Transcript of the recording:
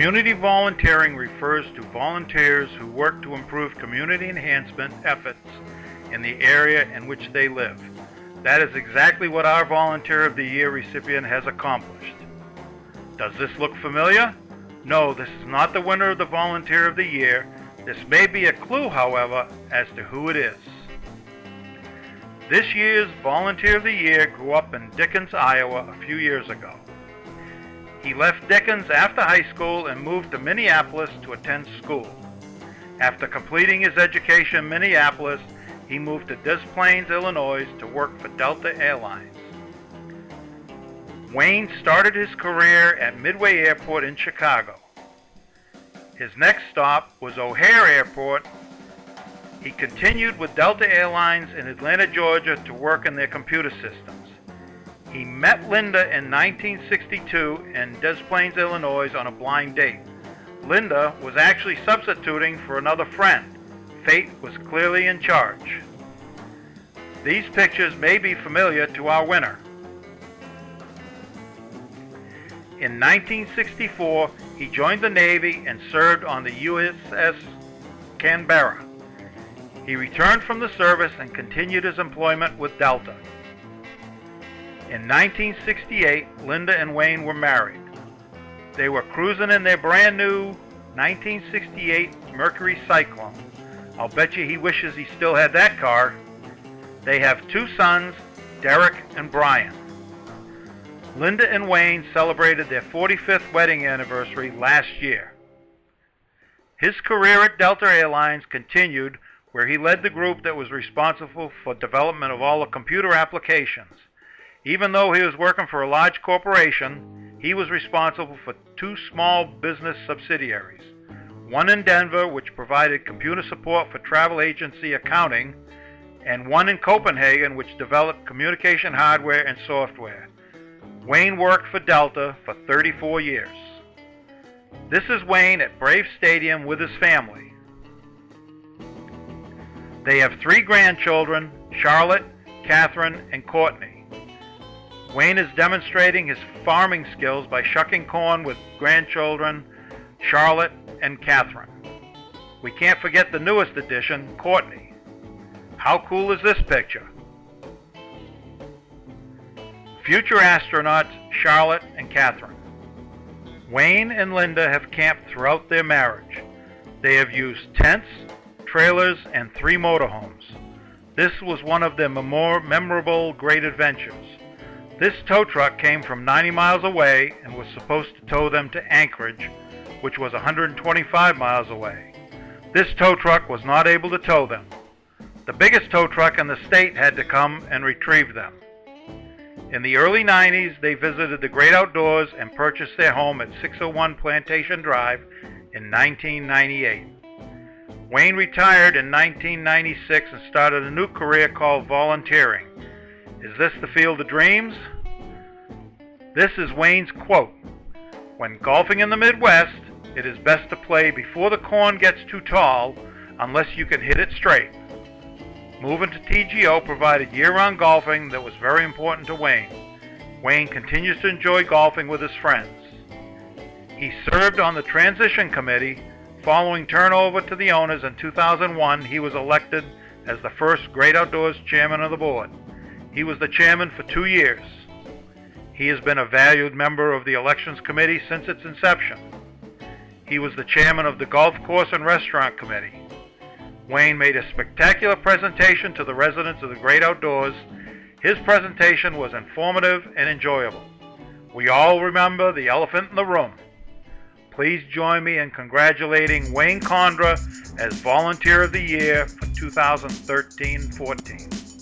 Community volunteering refers to volunteers who work to improve community enhancement efforts in the area in which they live. That is exactly what our Volunteer of the Year recipient has accomplished. Does this look familiar? No, this is not the winner of the Volunteer of the Year. This may be a clue, however, as to who it is. This year's Volunteer of the Year grew up in Dickens, Iowa a few years ago. He left Dickens after high school and moved to Minneapolis to attend school. After completing his education in Minneapolis, he moved to Des Plaines, Illinois to work for Delta Airlines. Wayne started his career at Midway Airport in Chicago. His next stop was O'Hare Airport. He continued with Delta Airlines in Atlanta, Georgia to work in their computer systems. He met Linda in 1962 in Des Plaines, Illinois on a blind date. Linda was actually substituting for another friend. Fate was clearly in charge. These pictures may be familiar to our winner. In 1964, he joined the Navy and served on the USS Canberra. He returned from the service and continued his employment with Delta. In 1968, Linda and Wayne were married. They were cruising in their brand new 1968 Mercury Cyclone. I'll bet you he wishes he still had that car. They have two sons, Derek and Brian. Linda and Wayne celebrated their 45th wedding anniversary last year. His career at Delta Airlines continued, where he led the group that was responsible for development of all the computer applications. Even though he was working for a large corporation, he was responsible for two small business subsidiaries. One in Denver, which provided computer support for travel agency accounting, and one in Copenhagen, which developed communication hardware and software. Wayne worked for Delta for 34 years. This is Wayne at Brave Stadium with his family. They have three grandchildren, Charlotte, Catherine, and Courtney. Wayne is demonstrating his farming skills by shucking corn with grandchildren, Charlotte and Catherine. We can't forget the newest addition, Courtney. How cool is this picture? Future astronauts, Charlotte and Catherine. Wayne and Linda have camped throughout their marriage. They have used tents, trailers, and 3 motorhomes. This was one of their more memorable great adventures. This tow truck came from 90 miles away and was supposed to tow them to Anchorage, which was 125 miles away. This tow truck was not able to tow them. The biggest tow truck in the state had to come and retrieve them. In the early 90s, they visited the great outdoors and purchased their home at 601 Plantation Drive in 1998. Wayne retired in 1996 and started a new career called volunteering. Is this the field of dreams? This is Wayne's quote: "When golfing in the Midwest, it is best to play before the corn gets too tall, unless you can hit it straight." Moving to TGO provided year-round golfing that was very important to Wayne. Wayne continues to enjoy golfing with his friends. He served on the transition committee. Following turnover to the owners in 2001, he was elected as the first Great Outdoors chairman of the board. He was the chairman for 2 years. He has been a valued member of the elections committee since its inception. He was the chairman of the golf course and restaurant committee. Wayne made a spectacular presentation to the residents of the Great Outdoors. His presentation was informative and enjoyable. We all remember the elephant in the room. Please join me in congratulating Wayne Condra as Volunteer of the Year for 2013-14.